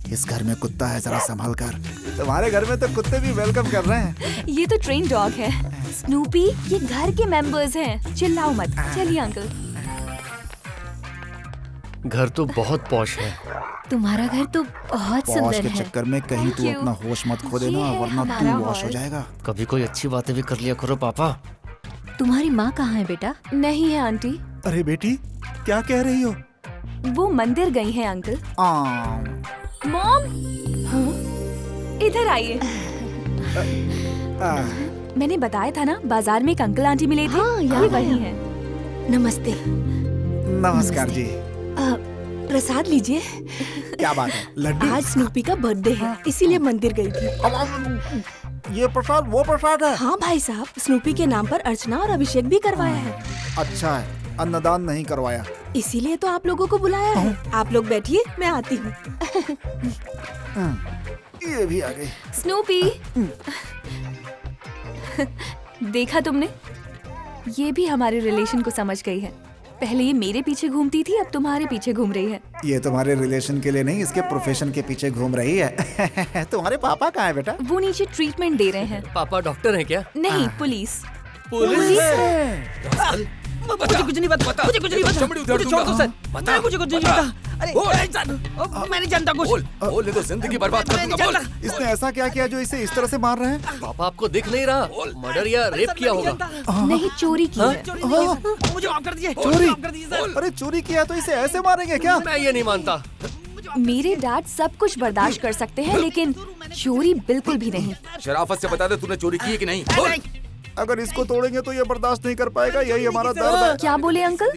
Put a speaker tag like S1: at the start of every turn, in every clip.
S1: इस घर में कुत्ता है, जरा संभल कर। तुम्हारे घर में तो कुत्ते भी वेलकम कर रहे हैं।
S2: ये तो ट्रेन डॉग है। स्नूपी, ये घर के मेंबर्स हैं। चिल्लाओ मत। चलिए अंकल।
S3: घर तो बहुत पॉश है।
S2: तुम्हारा घर तो बहुत
S1: पॉश
S2: सुंदर
S1: के
S2: है।
S1: चक्कर में कहीं तू
S2: Thank you.
S1: अपना होश मत खो देना,
S2: ये है
S1: वरना
S2: हमारा
S1: तू वॉश हो
S2: हॉल।
S1: जाएगा।
S3: कभी कोई अच्छी बातें भी कर लिया करो पापा।
S2: तुम्हारी माँ कहाँ है बेटा? नहीं है आंटी।
S1: अरे बेटी, क्या कह रही हो?
S2: वो मंदिर गई हैं अंकल। मॉम, इधर आइए। मैंने बताया था ना, बाजार में एक अंकल आंटी मिले थे।
S4: हाँ, याद
S2: ये वही
S4: आया।
S2: हैं।
S4: नमस्ते।
S1: नमस्कार जी।
S4: प्रसाद लीजिए।
S1: क्या बात है, लड्डू?
S4: आज स्नूपी का बर्थडे है, इसीलिए मंदिर गई थी।
S1: ये प्रसाद वो प्रसाद है?
S4: हाँ भाई साहब, स्नूपी के नाम पर अर्चना और अभिषेक भी करवाया है।
S1: अच्छा है, अन्नदान नहीं करवाया।
S4: इसीलिए तो आप लोगों को बुलाया है। आप लोग बैठिए, मैं आती हूँ।
S1: ये भी आ गई।
S2: स्नूपी, देखा तुमने? ये भी हमारे रिलेशन को समझ गई है। पहले ये मेरे पीछे घूमती थी, अब तुम्हारे पीछे घूम रही है।
S1: ये तुम्हारे रिलेशन के लिए नहीं, इसके प्रोफेशन के पीछे घूम रही है। तुम्हारे पापा कहाँ है बेटा?
S2: वो नीचे ट्रीटमेंट दे रहे हैं।
S3: पापा डॉक्टर हैं क्या?
S2: नहीं, पुलिस।
S5: मुझे कुछ नहीं पता। मुझे कुछ नहीं पता। मुझे छोड़ दो सर। मुझे कुछ नहीं पता। अरे मैं नहीं जानता कुछ।
S6: बोल नहीं तो जिंदगी बर्बाद कर दूंगा। बोल।
S1: इसने ऐसा क्या किया जो इसे इस तरह से मार रहे हैं?
S3: पापा आपको दिख नहीं रहा? मर्डर या रेप किया होगा?
S2: नहीं, चोरी की है।
S4: मुझे माफ कर दीजिए।
S1: चोरी?
S4: माफ कर दीजिए सर।
S1: अरे चोरी किया तो इसे ऐसे मारेंगे क्या?
S3: मैं ये नहीं मानता।
S2: मेरे डैड सब कुछ बर्दाश्त कर सकते हैं, लेकिन चोरी बिल्कुल भी नहीं।
S6: शराफत से बता दे तूने चोरी की है कि नहीं? बोल।
S1: अगर इसको तोड़ेंगे तो ये बर्दाश्त नहीं कर पाएगा, यही हमारा दर्द है।
S2: क्या बोले अंकल?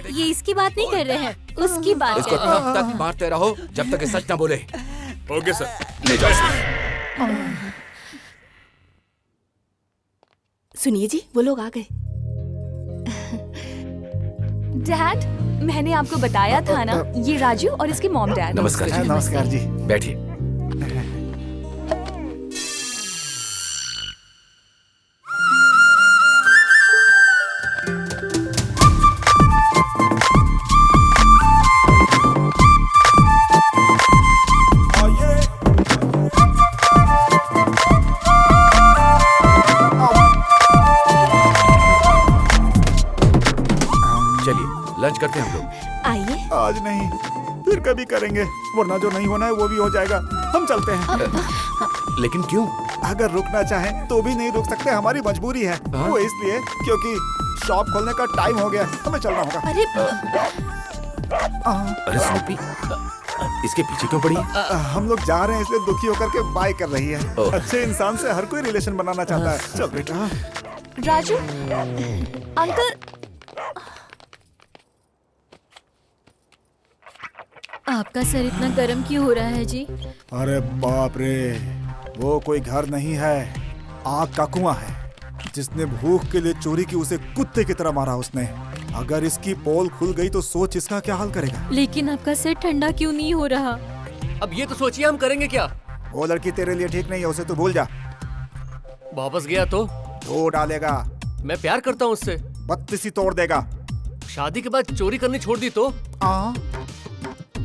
S2: ये इसकी बात नहीं कर रहे हैं, उसकी बात
S6: इसको
S2: कर रहे हैं।
S6: तब तक मारते रहो जब तक ये सच ना बोले। ओके सर, ले जाओ इसको।
S4: सुनिए जी, वो लोग आ गए।
S2: डैड, मैंने आपको बताया था ना, ये राजू और इसके मॉम डैड।
S6: नमस्कार जी।
S1: नमस्कार जी।
S6: बैठिए। चलिए लंच करते हैं हम लोग।
S4: आइए।
S1: आज नहीं, फिर कभी करेंगे, वरना जो नहीं होना है वो भी हो जाएगा। हम चलते हैं।
S6: लेकिन क्यों?
S1: अगर रुकना चाहें तो भी नहीं रुक सकते, हमारी मजबूरी है। वो इसलिए क्योंकि शॉप खोलने का टाइम हो गया, हमें चलना होगा।
S4: अरे
S6: अरे स्नूपी, इसके पीछे क्यों पड़ी?
S1: हम लोग जा रहे हैं, इसलिए दुखी होकर के बाय कर रही है।
S6: ओह।
S1: अच्छे इंसान से हर कोई रिलेशन बनाना चाहता है। चल बेटा।
S2: राजू, अंकल।
S7: आपका सर इतना गर्म क्यों हो रहा है जी?
S1: अरे बाप रे, वो कोई घर नहीं है, आग का कुआं है। जिसने भूख के लिए चोरी की, उसे कुत्ते की तरह मारा उसने। अगर इसकी पोल खुल गई तो सोच इसका क्या हाल करेगा।
S7: लेकिन आपका सर ठंडा क्यों नहीं हो रहा?
S3: अब ये तो सोचिए हम करेंगे क्या?
S1: वो लड़की तेरे लिए ठीक नहीं है, उसे तू भूल जा।
S3: वापस गया तो
S1: धो डालेगा,
S3: मैं प्यार करता हूँ उससे।
S1: बत्तीसी तोड़ देगा।
S3: शादी के बाद चोरी करनी छोड़ दी तो?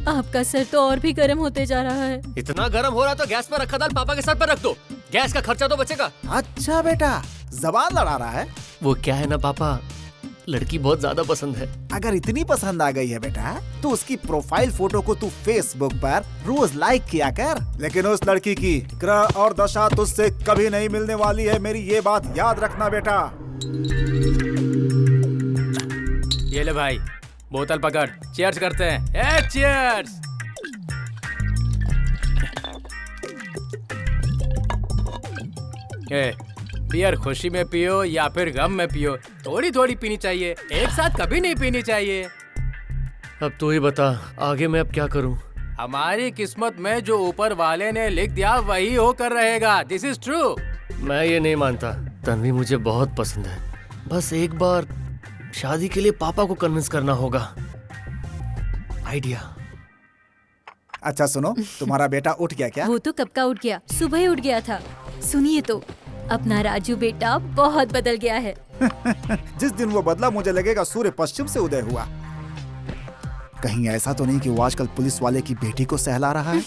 S7: आपका सर तो और भी गर्म होते जा रहा है।
S3: इतना गर्म हो रहा तो गैस पर रखा दाल पापा के सर पर रख दो, गैस का खर्चा तो बचेगा।
S1: अच्छा बेटा, जबान लड़ा रहा है।
S3: वो क्या है ना पापा, लड़की बहुत ज्यादा पसंद है।
S1: अगर इतनी पसंद आ गई है बेटा, तो उसकी प्रोफाइल फोटो को तू फेसबुक पर रोज लाइक किया कर। लेकिन उस लड़की की ग्रह और दशा तुझसे कभी नहीं मिलने वाली है, मेरी ये बात याद रखना बेटा।
S5: ये ले भाई, बोतल पकड़, चीयर्स करते हैं। चीयर्स। बियर खुशी में पियो या फिर गम में पियो, थोड़ी थोड़ी पीनी चाहिए, एक साथ कभी नहीं पीनी चाहिए।
S3: अब तू ही बता, आगे मैं अब क्या करूं?
S5: हमारी किस्मत में जो ऊपर वाले ने लिख दिया वही होकर रहेगा। This is true.
S3: मैं ये नहीं मानता। तन्वी मुझे बहुत पसंद है, बस एक बार शादी के लिए पापा को कन्विंस करना होगा। आइडिया।
S1: अच्छा सुनो, तुम्हारा बेटा उठ गया क्या?
S7: वो तो कब का उठ गया, सुबह ही उठ गया था। सुनिए तो, अपना राजू बेटा बहुत बदल गया है।
S1: जिस दिन वो बदला, मुझे लगेगा सूर्य पश्चिम से उदय हुआ। कहीं ऐसा तो नहीं कि वो आजकल पुलिस वाले की बेटी को सहला रहा है?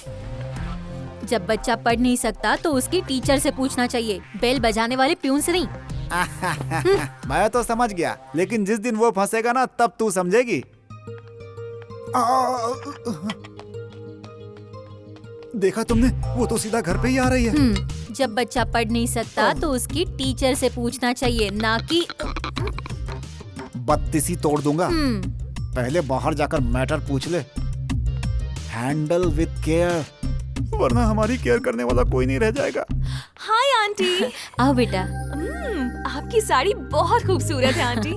S7: जब बच्चा पढ़ नहीं सकता तो उसकी टीचर से पूछना चाहिए, बेल बजाने वाले प्यून से नहीं।
S1: मैं तो समझ गया, लेकिन जिस दिन वो फंसेगा ना तब तू समझेगी। देखा तुमने, वो तो सीधा घर पे ही आ रही है।
S7: जब बच्चा पढ़ नहीं सकता तो उसकी टीचर से पूछना चाहिए, ना कि
S1: बत्तीसी तोड़ दूंगा। पहले बाहर जाकर मैटर पूछ ले। हैंडल विद केयर, वरना हमारी केयर करने वाला कोई नहीं रह जाएगा।
S2: Hi aunty.
S7: आओ बेटा।
S2: आपकी साड़ी बहुत खूबसूरत है आंटी।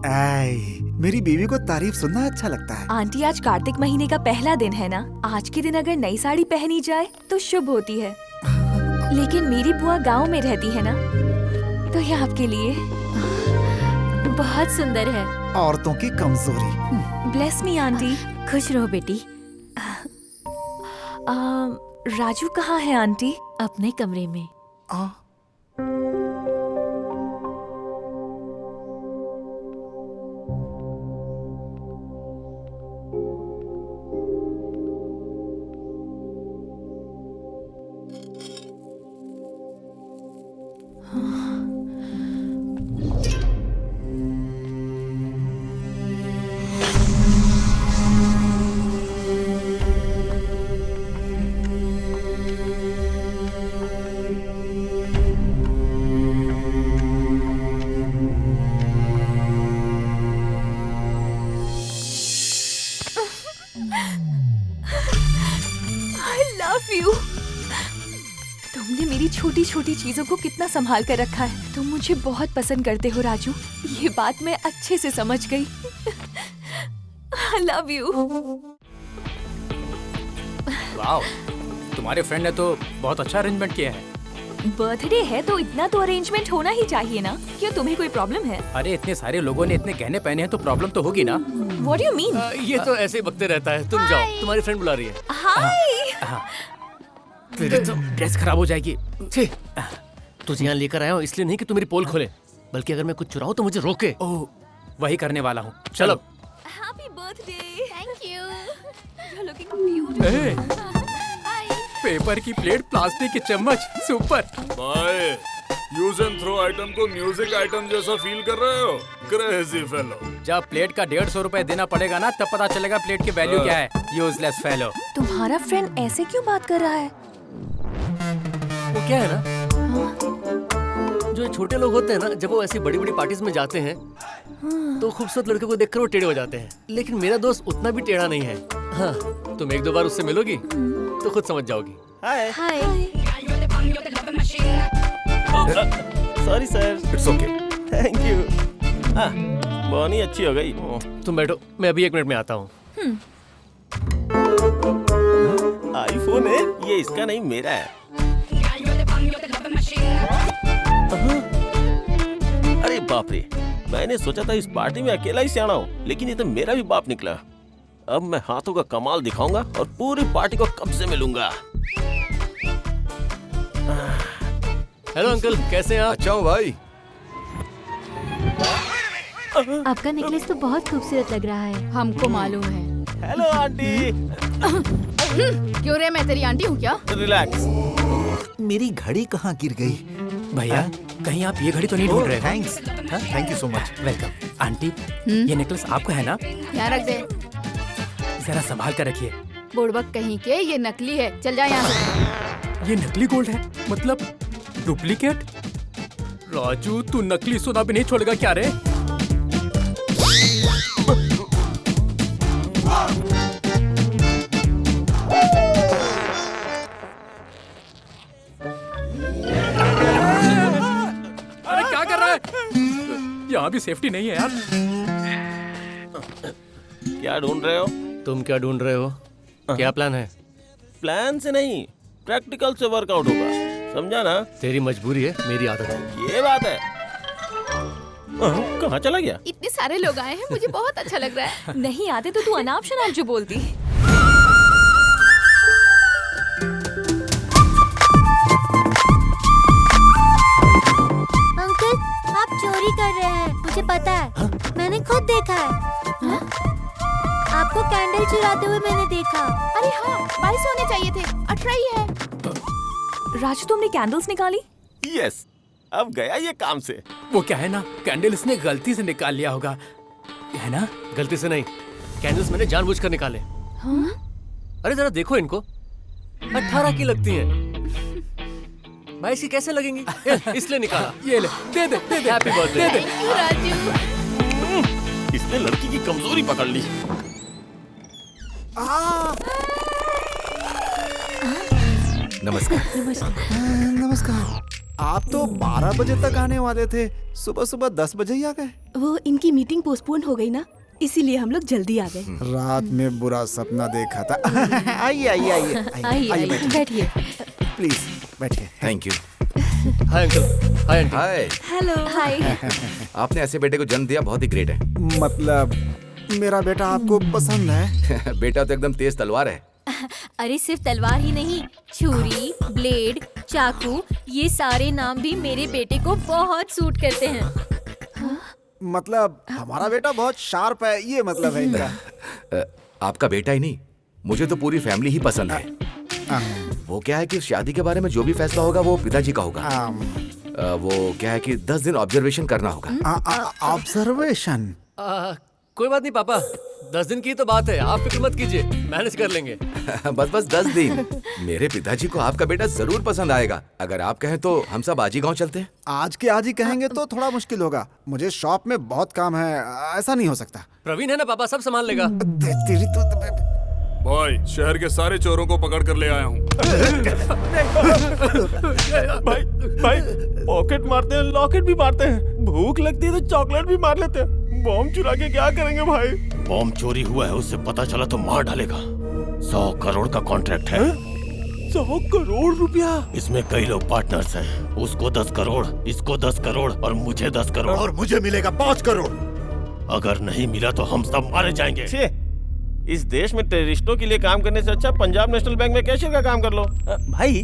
S1: ऐ, मेरी बीवी को तारीफ सुनना अच्छा लगता है।
S2: आंटी, आज कार्तिक महीने का पहला दिन है ना, आज के दिन अगर नई साड़ी पहनी जाए तो शुभ होती है। लेकिन मेरी बुआ गांव में रहती है ना, तो ये आपके लिए
S7: बहुत सुंदर है।
S1: औरतों की कमजोरी।
S2: Bless me aunty.
S7: खुश रहो बेटी।
S2: राजू कहाँ है आंटी?
S7: अपने कमरे में।
S2: तुमने मेरी छोटी छोटी चीजों को कितना संभाल कर रखा है। तुम मुझे बहुत पसंद करते हो राजू, ये बात मैं अच्छे से समझ गई। I love you।
S6: वाओ, तुम्हारे फ्रेंड ने तो बहुत अच्छा अरेंजमेंट किया है।
S2: बर्थडे है तो इतना तो अरेंजमेंट होना ही चाहिए ना। क्यों, तुम्हें कोई प्रॉब्लम है?
S6: अरे इतने सारे लोगों ने इतने गहने पहने हैं तो प्रॉब्लम तो होगी ना।
S2: What do you mean?
S3: ये तो ऐसे ही बकते रहता है। तुम जाओ, तुम्हारी फ्रेंड बुला रही है।
S2: हाय।
S3: तेरी तो
S6: ड्रेस खराब हो जाएगी।
S3: छी, तुझे यहाँ लेकर आया हूँ इसलिए नहीं कि तू मेरी पोल खोले, बल्कि अगर मैं कुछ चुराऊं तो मुझे रोके।
S6: ओह, वही करने वाला हूँ।
S3: चलो।
S2: Happy birthday।
S7: Thank you.
S2: You're looking beautiful।
S6: Paper की प्लेट, प्लास्टिक की चम्मच, सुपर।
S8: भाई, यूज एंड थ्रो आइटम को म्यूजिक आइटम जैसा फील कर रहे हो? Crazy fellow.
S6: जब प्लेट का 150 रुपए देना पड़ेगा ना, तब पता चलेगा प्लेट की वैल्यू क्या है। Useless fellow.
S2: तुम्हारा फ्रेंड ऐसे क्यों बात कर रहा है?
S3: वो क्या है ना, जो छोटे लोग होते हैं ना, जब वो ऐसी बड़ी बड़ी पार्टीज में जाते हैं तो खूबसूरत लड़के को देखकर वो टेढ़े हो जाते हैं। लेकिन मेरा दोस्त उतना भी टेढ़ा नहीं है। हाँ, तुम एक दो बार उससे मिलोगी तो खुद समझ जाओगी।
S7: Hi.
S9: Sorry sir.
S8: It's okay.
S9: Thank you. बोनी अच्छी हो गई।
S3: तुम बैठो, मैं अभी 1 मिनट में आता हूँ।
S9: आईफोन है ये, इसका नहीं मेरा है। अरे बाप रे, मैंने सोचा था इस पार्टी में अकेला ही सियाना हूँ, लेकिन ये तो मेरा भी बाप निकला। अब मैं हाथों का कमाल दिखाऊंगा और पूरी पार्टी को कब्जे में लूंगा।
S3: हेलो अंकल, कैसे हैं आप?
S8: अच्छा हूँ भाई।
S7: आपका नेकलेस तो बहुत खूबसूरत लग रहा है।
S4: हमको मालूम है।
S9: Hello aunty.
S4: क्यों रे, मैं तेरी आंटी हूँ क्या?
S9: रिलैक्स।
S1: मेरी घड़ी कहाँ गिर गई?
S6: भैया, कहीं आप ये घड़ी तो नहीं ढूंढ रहे हो?
S1: Thanks, thank you so much.
S6: Welcome. Aunty, ये नेकलेस आपका है ना?
S4: यहाँ रख दे।
S6: जरा संभाल कर रखिए।
S4: बुड़बक कहीं के, ये नकली है। चल जा यहाँ से।
S6: ये नकली गोल्ड है? मतलब डुप्लीकेट? राजू, तू नकली सोना भी नहीं छोड़ेगा क्या रे? अरे क्या कर रहा है? यहाँ भी सेफ्टी नहीं है यार।
S9: क्या ढूंढ रहे हो?
S3: तुम क्या ढूंढ रहे हो? क्या प्लान है?
S9: प्लान से नहीं, प्रैक्टिकल से वर्कआउट होगा, समझा ना?
S3: तेरी मजबूरी है, मेरी आदत है।
S9: ये बात है। कहाँ चला गया?
S4: इतने सारे लोग आए हैं, मुझे बहुत अच्छा लग रहा है।
S2: नहीं आते तो तू अनाप शनाप जो बोलती।
S7: अंकल, आप चोरी कर रहे हैं, मुझे पता है। मैंने खुद देखा है। आपको कैंडल चुराते हुए मैंने देखा।
S2: अरे हाँ, 22 होने चाहिए थे, 18 ही है। राजू तुमने कैंडल्स निकाली?
S9: यस, अब गया ये काम से।
S6: वो क्या है ना, कैंडल इसने गलती से निकाल लिया होगा, है ना?
S3: गलती से नहीं, कैंडल्स मैंने जानबूझकर निकाले। अरे जरा देखो इनको, 18 की लगती है। 22 की कैसे लगेंगी? इसलिए निकाला।
S6: ये ले, दे दे।
S3: Happy birthday.
S6: दे दे।
S7: राजू,
S9: इसने लड़की की कमजोरी पकड़ ली।
S1: नमस्कार। आप तो 12 बजे तक आने वाले थे, सुबह सुबह 10 बजे ही आ गए।
S4: वो इनकी मीटिंग पोस्टपोन हो गई ना, इसीलिए हम लोग जल्दी आ गए।
S1: रात में बुरा सपना देखा था। आइए आइए आइए
S7: आइए बैठिए।
S1: प्लीज बैठिए।
S10: Thank you.
S3: Hi uncle. Hi aunty.
S10: Hi.
S4: Hello.
S2: Hi.
S10: आपने ऐसे बेटे को जन्म दिया, बहुत ही ग्रेट है।
S1: मतलब मेरा बेटा आपको पसंद है?
S10: बेटा तो एकदम तेज तलवार है।
S7: अरे सिर्फ तलवार ही नहीं, छुरी, ब्लेड, चाकू, ये सारे नाम भी मेरे बेटे को बहुत सूट करते हैं।
S1: मतलब हमारा बेटा बहुत शार्प है, ये मतलब है इनका।
S10: आपका बेटा ही नहीं, मुझे तो पूरी फैमिली ही पसंद है। वो क्या है कि शादी के बारे में जो भी फैसला होगा वो पिताजी का होगा। वो क्या है कि 10 दिन ऑब्जर्वेशन करना होगा।
S1: ऑब्जर्वेशन?
S3: कोई बात नहीं पापा, 10 दिन की तो बात है, आप फिक्र मत कीजिए, मैनेज कर लेंगे।
S10: बस 10 दिन। मेरे पिताजी को आपका बेटा जरूर पसंद आएगा। अगर आप कहें तो हम सब आज ही गाँव चलते हैं।
S1: आज के आज ही कहेंगे तो थोड़ा मुश्किल होगा, मुझे शॉप में बहुत काम है, ऐसा नहीं हो सकता।
S3: प्रवीण है ना पापा, सब संभाल लेगा।
S1: तेरी तो
S8: भाई, शहर के सारे चोरों को पकड़ कर ले आया हूँ।
S9: भाई पॉकेट मारते हैं, लॉकेट भी मारते हैं, भूख लगती है तो चॉकलेट भी मार लेते हैं। बॉम्ब चुरा के क्या करेंगे भाई? बॉम्ब चोरी हुआ है, उससे पता चला तो मार डालेगा। 100 करोड़ का कॉन्ट्रैक्ट है।
S6: 100 करोड़ रुपया?
S9: इसमें कई लोग पार्टनर्स हैं। उसको 10 करोड़, इसको 10 करोड़ और मुझे 10 करोड़।
S1: और मुझे मिलेगा 5 करोड़।
S9: अगर नहीं मिला तो हम सब मारे जाएंगे। इस देश में टेररिस्टों के लिए काम करने से अच्छा पंजाब नेशनल बैंक में कैशियर का काम कर लो। भाई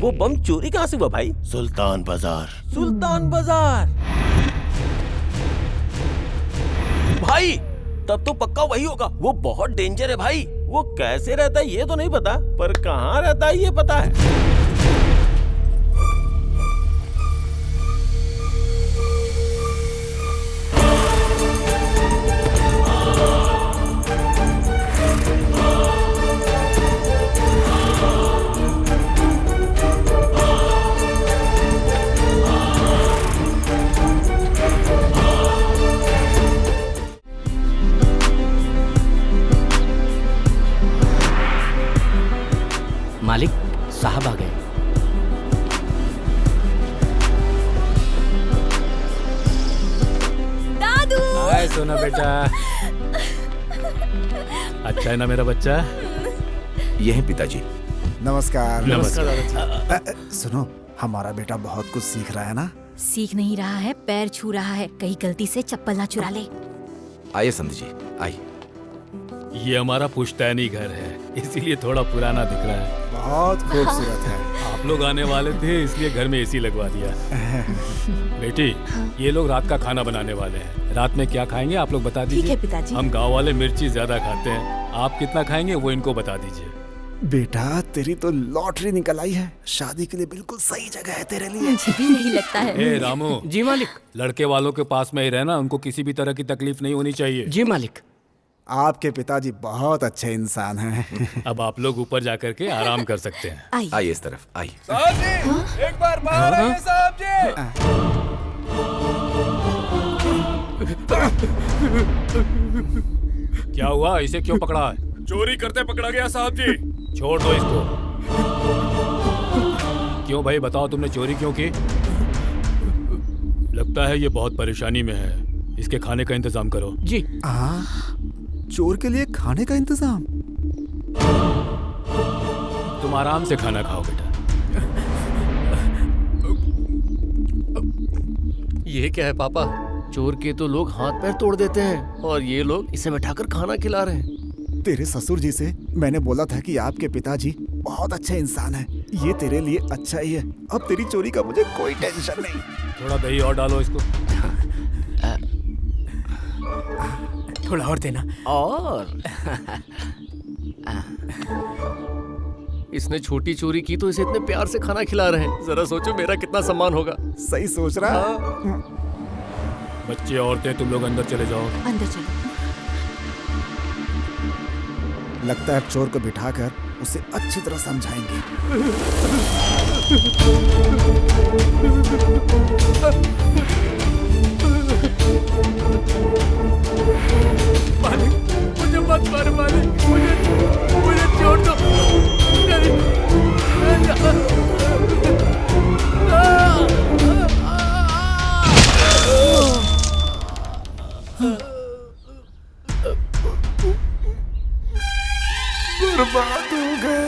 S9: वो बम चोरी कहाँ से हुआ भाई? सुल्तान बाजार।
S5: सुल्तान बाजार।
S9: भाई तब तो पक्का वही होगा। वो बहुत डेंजर है भाई। वो कैसे रहता है ये तो नहीं पता, पर कहाँ रहता है ये पता है।
S5: मालिक साहब आ गए।
S2: दादू।
S6: हाय सोना बेटा। अच्छा है ना मेरा बच्चा?
S10: ये है पिताजी।
S1: नमस्कार।
S3: नमस्कार।
S1: सुनो, हमारा बेटा बहुत कुछ सीख रहा है ना?
S7: सीख नहीं रहा है, पैर छू रहा है, कहीं गलती से चप्पल ना चुरा ले।
S10: आइए संत जी, आइए।
S6: ये हमारा पुश्तैनी घर है, इसीलिए थोड़ा पुराना दिख रहा है।
S1: बहुत खूबसूरत है।
S6: आप लोग आने वाले थे इसलिए घर में एसी लगवा दिया। बेटी, ये लोग रात का खाना बनाने वाले हैं। रात में क्या खाएंगे आप लोग बता दीजिए।
S4: ठीक है पिताजी।
S6: हम गांव वाले मिर्ची ज्यादा खाते हैं, आप कितना खाएंगे वो इनको बता दीजिए।
S1: बेटा तेरी तो लॉटरी निकल आई है, शादी के लिए बिल्कुल सही जगह है तेरे लिए।
S7: मुझे भी नहीं लगता है।
S6: ए रामू।
S5: जी मालिक।
S6: लड़के वालों के पास में ही रहना, उनको किसी भी तरह की तकलीफ नहीं होनी चाहिए।
S5: जी मालिक।
S1: आपके पिताजी बहुत अच्छे इंसान हैं।
S6: अब आप लोग ऊपर जाकर के आराम कर सकते हैं।
S4: आइए।
S10: आइए इस तरफ, आइए।
S8: साहब जी, एक बार बाहर आइए साहब जी।
S6: क्या हुआ, इसे क्यों पकड़ा है?
S8: चोरी करते पकड़ा गया साहब जी।
S6: छोड़ दो इसको। क्यों भाई बताओ, तुमने चोरी क्यों की? लगता है ये बहुत परेशानी में है, इसके खाने का इंतजाम करो।
S5: जी।
S1: चोर के लिए खाने का इंतजाम?
S6: तुम आराम से खाना खाओ बेटा।
S3: ये क्या है पापा, चोर के तो लोग हाथ पैर तोड़ देते हैं और ये लोग इसे बैठाकर खाना खिला रहे हैं।
S1: तेरे ससुर जी से मैंने बोला था कि आपके पिताजी बहुत अच्छे इंसान हैं। ये तेरे लिए अच्छा ही है। अब तेरी चोरी का मुझे कोई टेंशन नहीं।
S6: थोड़ा दही और डालो इसको।
S5: थोड़ा और देना।
S3: और इसने छोटी चोरी की तो इसे इतने प्यार से खाना खिला रहे हैं। जरा सोचो मेरा कितना सम्मान होगा।
S1: सही सोच रहा है।
S6: बच्चे औरतें तुम लोग अंदर चले जाओ।
S2: अंदर चलो।
S1: लगता है अब चोर को बिठाकर उसे अच्छी तरह समझाएंगे।
S3: मालिक, मुझे मत मारो मालिक, मुझे छोड़ दो। नहीं,
S1: बर्बाद हो गए।